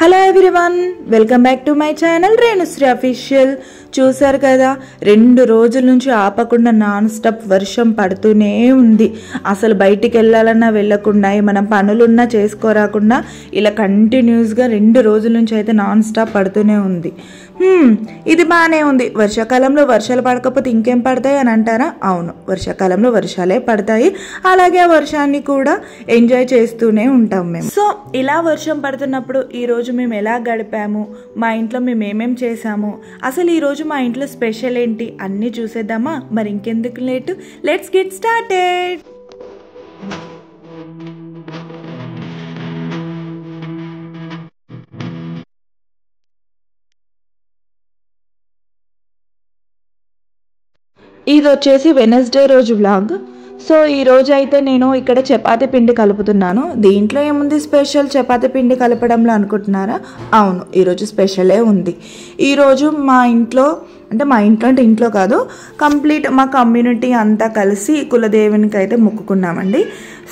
Hello everyone, welcome back to my channel Renusri official. చూసారు కదా, 2 రోజుల నుంచి ఆపకుండా నాన్ స్టాప్ వర్షం పడుతూనే ఉంది. అసలు బయటికి వెళ్ళాలన్నా వెళ్ళకుండా, మనం పనులున్నా చేసుకోరాకుండా ఇలా కంటిన్యూస్గా 2 రోజుల నుంచి అయితే నాన్ స్టాప్ పడుతూనే ఉంది. ఇది బాగానే ఉంది. వర్షాకాలంలో వర్షాలు పడకపోతే ఇంకేం పడతాయి అని అంటారా? అవును, వర్షాకాలంలో వర్షాలే పడతాయి. అలాగే ఆ వర్షాన్ని కూడా ఎంజాయ్ చేస్తూనే ఉంటాం మేము. సో ఇలా వర్షం పడుతున్నప్పుడు ఈరోజు మేము ఎలా గడిపాము, మా ఇంట్లో మేము ఏమేం చేసాము, అసలు ఈరోజు మా ఇంట్లో స్పెషల్ ఏంటి అన్నీ చూసేద్దామా? మరి ఇంకెందుకు లేటు, లెట్స్ గెట్ స్టార్టెడ్. ఇది వచ్చేసి వెనస్డే రోజు వ్లాగ్. సో ఈరోజు అయితే నేను ఇక్కడ చపాతీ పిండి కలుపుతున్నాను. దీంట్లో ఏముంది స్పెషల్ చపాతీ పిండి కలపడంలో అనుకుంటున్నారా? అవును, ఈరోజు స్పెషలే ఉంది. ఈరోజు మా ఇంట్లో అంటే ఇంట్లో కాదు, కంప్లీట్ మా కమ్యూనిటీ అంతా కలిసి కులదేవునికి అయితే మొక్కుకున్నామండి.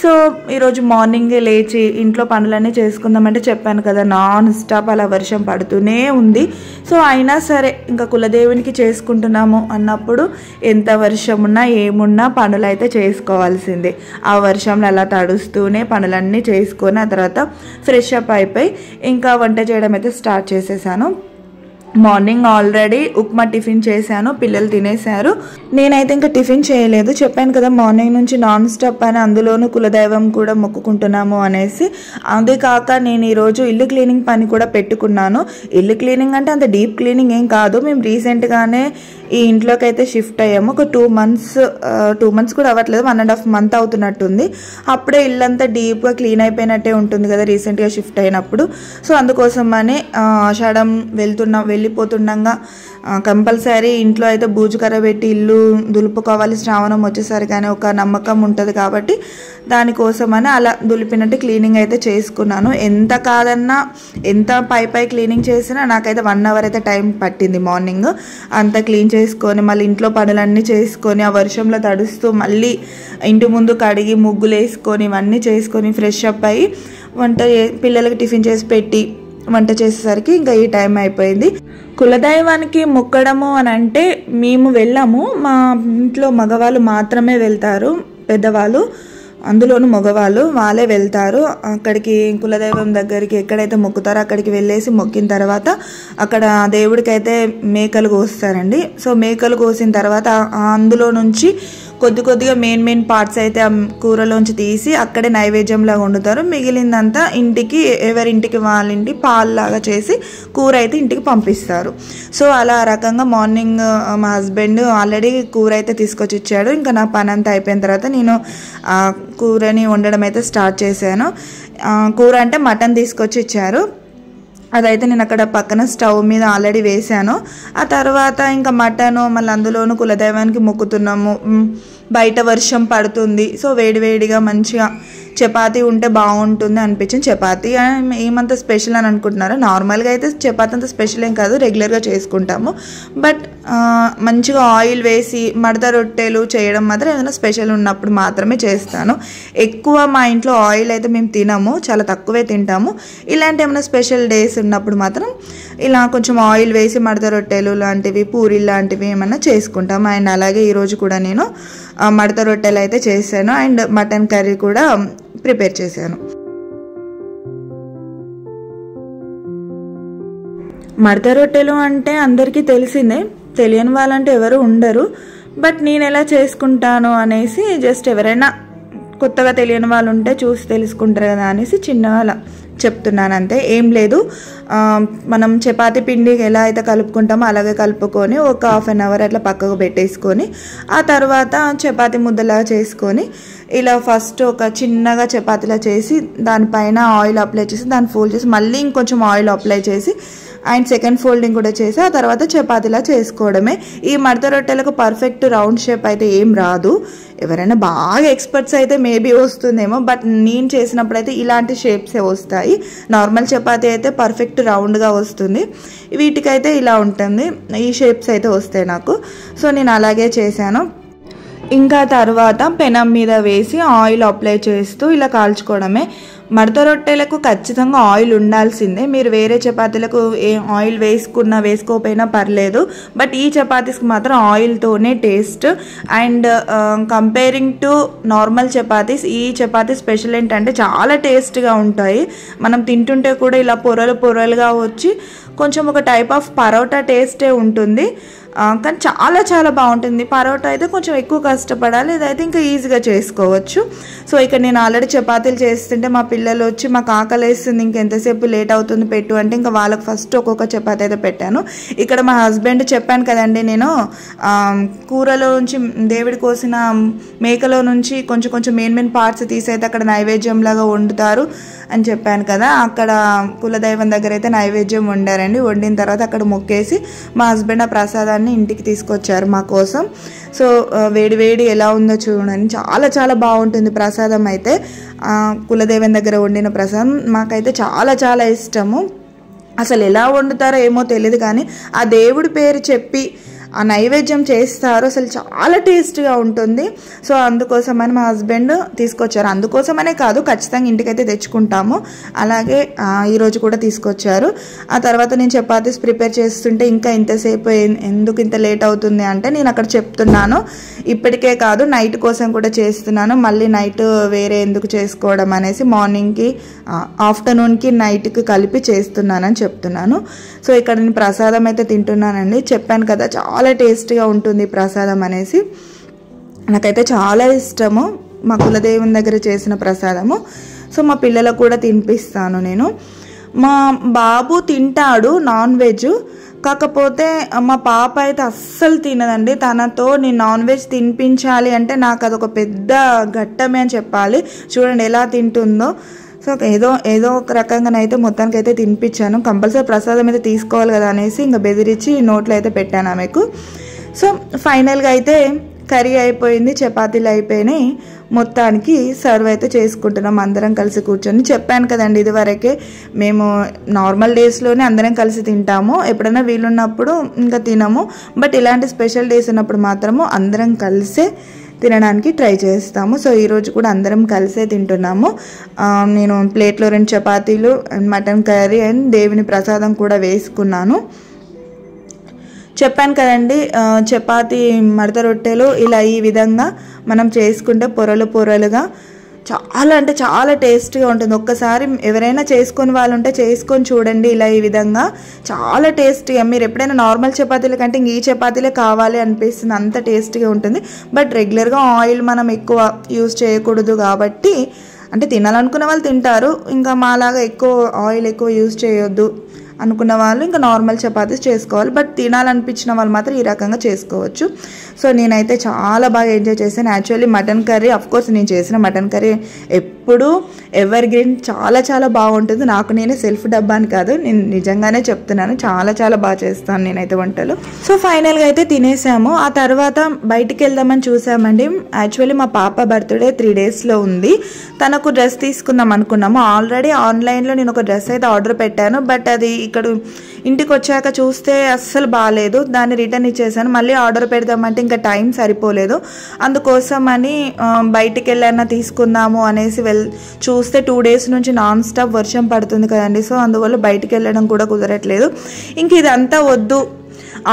సో ఈరోజు మార్నింగే లేచి ఇంట్లో పనులన్నీ చేసుకుందామంటే చెప్పాను కదా, నాన్ స్టాప్ అలా వర్షం పడుతూనే ఉంది. సో అయినా సరే ఇంకా కులదేవునికి చేసుకుంటున్నాము అన్నప్పుడు ఎంత వర్షం ఉన్నా ఏమున్నా పనులు అయితే చేసుకోవాల్సిందే. ఆ వర్షంలో అలా తడుస్తూనే పనులన్నీ చేసుకొని ఆ తర్వాత ఫ్రెష్ అప్ అయిపోయి ఇంకా వంట చేయడం అయితే స్టార్ట్ చేసేసాను. మార్నింగ్ ఆల్రెడీ ఉప్మా టిఫిన్ చేశాను, పిల్లలు తినేశారు. నేనైతే ఇంకా టిఫిన్ చేయలేదు. చెప్పాను కదా మార్నింగ్ నుంచి నాన్ స్టాప్ అని, అందులోనూ కులదైవం కూడా మొక్కుకుంటున్నాము అనేసి. అదే కాక నేను ఈరోజు ఇల్లు క్లీనింగ్ పని కూడా పెట్టుకున్నాను. ఇల్లు క్లీనింగ్ అంటే అంత డీప్ క్లీనింగ్ ఏం కాదు. మేము రీసెంట్గానే ఈ ఇంట్లోకి అయితే షిఫ్ట్ అయ్యాము. ఒక 2 మంత్స్ కూడా అవ్వట్లేదు, 1.5 మంత్ అవుతున్నట్టుంది. అప్పుడే ఇల్లంతా డీప్గా క్లీన్ అయిపోయినట్టే ఉంటుంది కదా రీసెంట్గా షిఫ్ట్ అయినప్పుడు. సో అందుకోసమని ఆషాఢం వెళ్ళిపోతుండగా కంపల్సరీ ఇంట్లో అయితే బూజుకర్ర పెట్టి ఇల్లు దులుపుకోవాలి, శ్రావణం వచ్చేసరికి అనే ఒక నమ్మకం ఉంటుంది కాబట్టి దానికోసమని అలా దులిపినట్టు క్లీనింగ్ అయితే చేసుకున్నాను. ఎంత కాదన్నా ఎంత పై క్లీనింగ్ చేసినా నాకైతే 1 అవర్ అయితే టైం పట్టింది. మార్నింగ్ అంతా క్లీన్ చేసుకొని మళ్ళీ ఇంట్లో పనులన్నీ చేసుకొని ఆ వర్షంలో తడుస్తూ మళ్ళీ ఇంటి ముందు కడిగి ముగ్గులు వేసుకొని ఇవన్నీ చేసుకొని ఫ్రెష్ అప్ అయ్యి పిల్లలకి టిఫిన్ చేసి పెట్టి వంట చేసేసరికి ఇంకా ఈ టైం అయిపోయింది. కులదైవానికి మొక్కడము అని అంటే మేము వెళ్ళాము, మా ఇంట్లో మగవాళ్ళు మాత్రమే వెళ్తారు, పెద్దవాళ్ళు అందులోనూ మగవాళ్ళు వాళ్ళే వెళ్తారు. అక్కడికి కులదైవం దగ్గరికి ఎక్కడైతే మొక్కుతారో అక్కడికి వెళ్ళేసి మొక్కిన తర్వాత అక్కడ దేవుడికి అయితే మేకలు కోస్తారండి. సో మేకలు కోసిన తర్వాత అందులో నుంచి కొద్దిగా మెయిన్ పార్ట్స్ అయితే ఆ కూరలోంచి తీసి అక్కడే నైవేద్యంలాగా వండుతారు. మిగిలిందంతా ఇంటికి ఎవరింటికి వాళ్ళ ఇంటి పాల్లాగా చేసి కూర అయితే ఇంటికి పంపిస్తారు. సో అలా రకంగా మార్నింగ్ మా హస్బెండ్ ఆల్రెడీ కూర అయితే తీసుకొచ్చి ఇచ్చాడు. ఇంకా నా పని అంతా అయిపోయిన తర్వాత నేను కూరని వండడం అయితే స్టార్ట్ చేశాను. కూర అంటే మటన్ తీసుకొచ్చి ఇచ్చారు. అదైతే నేను అక్కడ పక్కన స్టవ్ మీద ఆల్రెడీ వేసాను. ఆ తర్వాత ఇంకా మటను మళ్ళీ అందులోనూ కులదైవానికి మొక్కుతున్నాము. బయట వర్షం పడుతుంది. సో వేడివేడిగా మంచిగా చపాతీ ఉంటే బాగుంటుంది అనిపించింది. చపాతీ ఏమంత స్పెషల్ అని అనుకుంటున్నారా? నార్మల్గా అయితే చపాతీ అంత స్పెషల్ ఏం కాదు, రెగ్యులర్గా చేసుకుంటాము. బట్ మంచిగా ఆయిల్ వేసి మడత రొట్టెలు చేయడం మాత్రం ఏదైనా స్పెషల్ ఉన్నప్పుడు మాత్రమే చేస్తాను. ఎక్కువ మా ఇంట్లో ఆయిల్ అయితే మేము తినము, చాలా తక్కువే తింటాము. ఇలాంటి ఏమైనా స్పెషల్ డేస్ ఉన్నప్పుడు మాత్రం ఇలా కొంచెం ఆయిల్ వేసి మడత రొట్టెలు లాంటివి, పూరీలు లాంటివి ఏమైనా చేసుకుంటాము. అండ్ అలాగే ఈరోజు కూడా నేను మడత రొట్టెలు అయితే చేశాను అండ్ మటన్ కర్రీ కూడా ప్రిపేర్ చేశాను. మడత రొట్టెలు అంటే అందరికీ తెలిసిందే, తెలియని వాళ్ళంటే ఎవరు ఉండరు. బట్ నేను ఎలా చేసుకుంటాను అనేసి జస్ట్ ఎవరైనా కొత్తగా తెలియని వాళ్ళు ఉంటే చూసి తెలుసుకుంటారు కదా అనేసి చిన్నగా అలా చెప్తున్నాను అంతే, ఏం లేదు. మనం చపాతీ పిండి ఎలా అయితే కలుపుకుంటామో అలాగే కలుపుకొని ఒక 1/2 అవర్ అట్లా పక్కకు పెట్టేసుకొని ఆ తర్వాత చపాతీ ముద్దలా చేసుకొని ఇలా ఫస్ట్ ఒక చిన్నగా చపాతీలా చేసి దానిపైన ఆయిల్ అప్లై చేసి దాన్ని ఫోల్డ్ చేసి మళ్ళీ ఇంకొంచెం ఆయిల్ అప్లై చేసి అండ్ సెకండ్ ఫోల్డింగ్ కూడా చేసి ఆ తర్వాత చపాతీలా చేసుకోవడమే. ఈ మడత రొట్టెలకు పర్ఫెక్ట్ రౌండ్ షేప్ అయితే ఏం రాదు. ఎవరైనా బాగా ఎక్స్పర్ట్స్ అయితే మేబీ వస్తుందేమో, బట్ నేను చేసినప్పుడు అయితే ఇలాంటి షేప్సే వస్తాయి. నార్మల్ చపాతీ అయితే పర్ఫెక్ట్ రౌండ్గా వస్తుంది, వీటికైతే ఇలా ఉంటుంది, ఈ షేప్స్ అయితే వస్తాయి నాకు. సో నేను అలాగే చేశాను. ఇంకా తర్వాత పెనం మీద వేసి ఆయిల్ అప్లై చేస్తూ ఇలా కాల్చుకోవడమే. మడత రొట్టెలకు ఖచ్చితంగా ఆయిల్ ఉండాల్సిందే. మీరు వేరే చపాతీలకు ఏ ఆయిల్ వేసుకోకపోయినా పర్లేదు, బట్ ఈ చపాతీస్కి మాత్రం ఆయిల్తోనే taste. And comparing to normal chapatis, ఈ చపాతీ స్పెషల్ ఏంటంటే చాలా టేస్ట్గా ఉంటాయి. మనం తింటుంటే కూడా ఇలా పొరలుగా వచ్చి కొంచెం ఒక టైప్ ఆఫ్ పరోటా టేస్టే ఉంటుంది, కానీ చాలా చాలా బాగుంటుంది. పరోటా అయితే కొంచెం ఎక్కువ కష్టపడాలి, ఇదైతే ఇంకా ఈజీగా చేసుకోవచ్చు. సో ఇక్కడ నేను ఆల్రెడీ చపాతీలు చేస్తుంటే మా పిల్లలు వచ్చి మాకు ఆకలి వేస్తుంది, ఇంకెంతసేపు లేట్ అవుతుంది పెట్టు అంటే ఇంకా వాళ్ళకి ఫస్ట్ ఒక్కొక్క చపాతీ అయితే పెట్టాను. ఇక్కడ మా హస్బెండ్ చెప్పాను కదండి, నేను కూరలో నుంచి దేవుడి కోసిన మేకలో నుంచి కొంచెం కొంచెం మెయిన్ పార్ట్స్ తీసి అయితే అక్కడ నైవేద్యంలాగా వండుతారు అని చెప్పాను కదా. అక్కడ కులదైవం దగ్గర అయితే నైవేద్యం వండారండి. వండిన తర్వాత అక్కడ మొక్కేసి మా హస్బెండ్ ఆ ప్రసాదాన్ని ఇంటికి తీసుకొచ్చారు మా కోసం. సో వేడి ఎలా ఉందో చూడండి, చాలా చాలా బాగుంటుంది ప్రసాదం అయితే. కులదైవం దగ్గర వండిన ప్రసాదం మాకైతే చాలా చాలా ఇష్టము. అసలు ఎలా వండుతారో ఏమో తెలియదు, కానీ ఆ దేవుడి పేరు చెప్పి ఆ నైవేద్యం చేస్తారు, అసలు చాలా టేస్ట్గా ఉంటుంది. సో అందుకోసమని మా హస్బెండ్ తీసుకొచ్చారు. అందుకోసమనే కాదు, ఖచ్చితంగా ఇంటికైతే తెచ్చుకుంటాము. అలాగే ఈరోజు కూడా తీసుకొచ్చారు. ఆ తర్వాత నేను చపాతీస్ ప్రిపేర్ చేస్తుంటే ఇంకా ఇంతసేపు ఎందుకు ఇంత లేట్ అవుతుంది అంటే, నేను అక్కడ చెప్తున్నాను ఇప్పటికే కాదు నైట్ కోసం కూడా చేస్తున్నాను, మళ్ళీ నైట్ వేరే ఎందుకు చేసుకోవడం అనేసి మార్నింగ్కి ఆఫ్టర్నూన్కి నైట్కి కలిపి చేస్తున్నానని చెప్తున్నాను. సో ఇక్కడ నేను ప్రసాదం అయితే తింటున్నానండి. చెప్పాను కదా చాలా టేస్ట్గా ఉంటుంది ప్రసాదం అనేసి. నాకైతే చాలా ఇష్టము మా కులదేవుని దగ్గర చేసిన ప్రసాదము. సో మా పిల్లలకు కూడా తినిపిస్తాను నేను. మా బాబు తింటాడు నాన్ వెజ్, కాకపోతే మా పాప అయితే అస్సలు తినదండి. తనతో నేను నాన్ వెజ్ తినిపించాలి అంటే నాకు అదొక పెద్ద ఘట్టమే అని చెప్పాలి. చూడండి ఎలా తింటుందో. సో ఏదో ఒక రకంగానైతే మొత్తానికి అయితే తినిపించాను. కంపల్సరీ ప్రసాదం అయితే తీసుకోవాలి కదా అనేసి ఇంకా బెదిరించి నోట్లో అయితే పెట్టాను ఆమెకు. సో ఫైనల్గా అయితే కర్రీ అయిపోయింది, చపాతీలు అయిపోయినాయి. మొత్తానికి సర్వ్ అయితే చేసుకుంటున్నాం అందరం కలిసి కూర్చొని. చెప్పాను కదండి ఇదివరకే మేము నార్మల్ డేస్లోనే అందరం కలిసి తింటాము, ఎప్పుడైనా వీలున్నప్పుడు ఇంకా తినము. బట్ ఇలాంటి స్పెషల్ డేస్ ఉన్నప్పుడు మాత్రము అందరం కలిసే తినడానికి ట్రై చేస్తాము. సో ఈరోజు కూడా అందరం కలిసే తింటున్నాము. నేను ప్లేట్లో 2 చపాతీలు అండ్ మటన్ కర్రీ అండ్ దేవుని ప్రసాదం కూడా వేసుకున్నాను. చెప్పాను కదండి చపాతీ మడత రొట్టెలు ఇలా ఈ విధంగా మనం చేసుకుంటే పొరలుగా చాలా అంటే చాలా టేస్ట్గా ఉంటుంది. ఒక్కసారి ఎవరైనా చేసుకొని వాళ్ళు ఉంటే చేసుకొని చూడండి ఇలా ఈ విధంగా, చాలా టేస్టీగా. మీరు ఎప్పుడైనా నార్మల్ చపాతీల కంటే ఇంక ఈ చపాతీలే కావాలి అనిపిస్తుంది, అంత టేస్టీగా ఉంటుంది. బట్ రెగ్యులర్గా ఆయిల్ మనం ఎక్కువ యూజ్ చేయకూడదు కాబట్టి, అంటే తినాలనుకున్న వాళ్ళు తింటారు, ఇంకా మాలాగా ఆయిల్ ఎక్కువ యూజ్ చేయొద్దు అనుకున్న వాళ్ళు ఇంకా నార్మల్ చపాతీస్ చేసుకోవాలి. బట్ తినాలనిపించిన వాళ్ళు మాత్రం ఈ రకంగా చేసుకోవచ్చు. సో నేనైతే చాలా బాగా ఎంజాయ్ చేశాను. యాక్చువల్లీ మటన్ కర్రీ, అఫ్కోర్స్ నేను చేసిన మటన్ కర్రీ ఎప్పుడు ఎవర్ గ్రీన్ చాలా చాలా బాగుంటుంది. నాకు నేనే సెల్ఫ్ డబ్బాని కాదు, నేను నిజంగానే చెప్తున్నాను, చాలా చాలా బాగా చేస్తాను నేనైతే వంటలు. సో ఫైనల్గా అయితే తినేసాము. ఆ తర్వాత బయటికి వెళ్దామని చూసామండి. యాక్చువల్లీ మా పాప బర్త్డే 3 డేస్లో ఉంది. తనకు డ్రెస్ తీసుకుందాం అనుకున్నాము. ఆల్రెడీ ఆన్లైన్లో నేను ఒక డ్రెస్ అయితే ఆర్డర్ పెట్టాను, బట్ అది ఇక్కడ ఇంటికి వచ్చాక చూస్తే అస్సలు బాగాలేదు, దాన్ని రిటర్న్ ఇచ్చేసాను. మళ్ళీ ఆర్డర్ పెడదామంటే ఇంకా టైం సరిపోలేదు. అందుకోసం అని బయటికి వెళ్ళైనా తీసుకుందాము అనేసి చూస్తే 2 డేస్ నుంచి నాన్ స్టాప్ వర్షం పడుతుంది కదండి. సో అందువల్ల బయటికి వెళ్ళడం కూడా కుదరట్లేదు. ఇంక ఇదంతా వద్దు,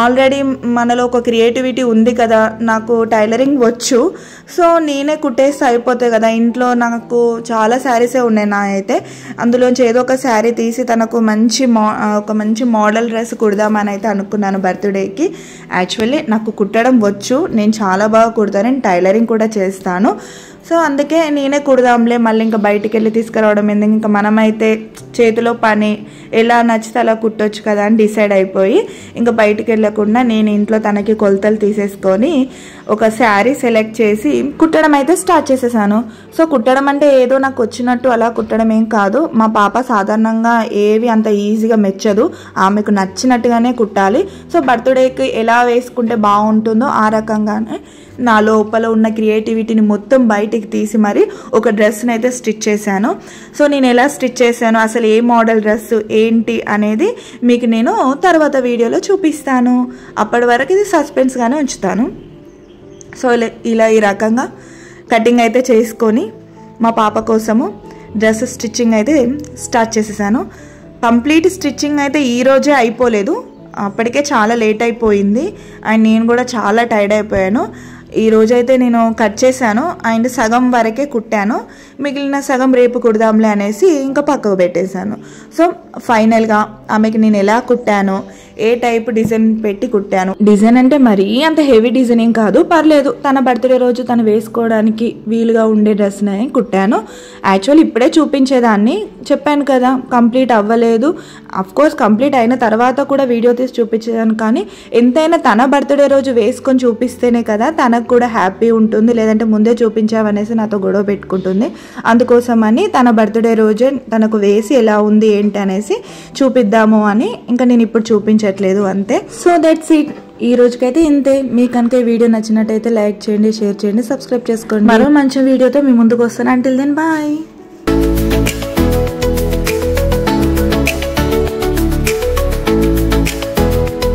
ఆల్రెడీ మనలో ఒక క్రియేటివిటీ ఉంది కదా, నాకు టైలరింగ్ వచ్చు, సో నేనే కుట్టేస్తే అయిపోతాయి కదా. ఇంట్లో నాకు చాలా శారీసే ఉన్నాయి నా అయితే, అందులోంచి ఏదో ఒక శారీ తీసి తనకు ఒక మంచి మోడల్ డ్రెస్ కుడదామని అయితే అనుకున్నాను బర్త్డేకి. యాక్చువల్లీ నాకు కుట్టడం వచ్చు, నేను చాలా బాగా కుడతాను, నేను టైలరింగ్ కూడా చేస్తాను. సో అందుకే నేనే కుడదాంలే, మళ్ళీ ఇంకా బయటికి వెళ్ళి తీసుకురావడం ఎందుకు, ఇంకా మనమైతే చేతిలో పని ఎలా నచ్చితే అలా కుట్టొచ్చు కదా అని డిసైడ్ అయిపోయి ఇంకా బయటికి వెళ్ళకుండా నేను ఇంట్లో తనకి కొలతలు తీసేసుకొని ఒక శారీ సెలెక్ట్ చేసి కుట్టడం అయితే స్టార్ట్ చేసేసాను. సో కుట్టడం అంటే ఏదో నాకు వచ్చినట్టు అలా కుట్టడం ఏం కాదు. మా పాప సాధారణంగా ఏవి అంత ఈజీగా మెచ్చదు, ఆమెకు నచ్చినట్టుగానే కుట్టాలి. సో బర్త్డేకి ఎలా వేసుకుంటే బాగుంటుందో ఆ రకంగానే నా లోపల ఉన్న క్రియేటివిటీని మొత్తం బయటికి తీసి మరి ఒక డ్రెస్ని అయితే స్టిచ్ చేశాను. సో నేను ఎలా స్టిచ్ చేశాను, అసలు ఏ మోడల్ డ్రెస్ ఏంటి అనేది మీకు నేను తర్వాత వీడియోలో చూపిస్తాను. అప్పటి వరకు ఇది సస్పెన్స్గానే ఉంచుతాను. సో ఇలా ఈ రకంగా కటింగ్ అయితే చేసుకొని మా పాప కోసము డ్రెస్ స్టిచ్చింగ్ అయితే స్టార్ట్ చేసేసాను. కంప్లీట్ స్టిచ్చింగ్ అయితే ఈరోజే అయిపోలేదు, అప్పటికే చాలా లేట్ అయిపోయింది అండ్ నేను కూడా చాలా టైర్డ్ అయిపోయాను. ఈ రోజైతే నేను కట్ చేశాను అండ్ సగం వరకే కుట్టాను, మిగిలిన సగం రేపు కుడదాంలే అనేసి ఇంకా పక్కకు పెట్టేశాను. సో ఫైనల్గా ఆమెకి నేను ఎలా కుట్టాను, ఏ టైప్ డిజైన్ పెట్టి కుట్టాను, డిజైన్ అంటే మరీ అంత హెవీ డిజైన్ ఏం కాదు, పర్లేదు తన బర్త్డే రోజు తను వేసుకోవడానికి వీలుగా ఉండే డ్రెస్ని కుట్టాను. యాక్చువల్ ఇప్పుడే చూపించేదాన్ని, చెప్పాను కదా కంప్లీట్ అవ్వలేదు. అఫ్కోర్స్ కంప్లీట్ అయిన తర్వాత కూడా వీడియో తీసి చూపించేదాన్ని, కానీ ఎంతైనా తన బర్త్డే రోజు వేసుకొని చూపిస్తేనే కదా తనకు కూడా హ్యాపీ ఉంటుంది, లేదంటే ముందే చూపించావనేసి నాతో గొడవ పెట్టుకుంటుంది. అందుకోసమని తన బర్త్డే రోజే తనకు వేసి ఎలా ఉంది ఏంటి అనేసి చూపిద్దాము అని ఇంకా నేను ఇప్పుడు చూపించట్లేదు అంతే. సో దట్స్ ఇట్, ఈ రోజుకైతే ఇంతే. మీకు కనుక ఈ వీడియో నచ్చినట్టయితే లైక్ చేయండి, షేర్ చేయండి, సబ్స్క్రైబ్ చేసుకోండి. మరో మంచి వీడియోతో మీ ముందుకు వస్తాను. Until then bye.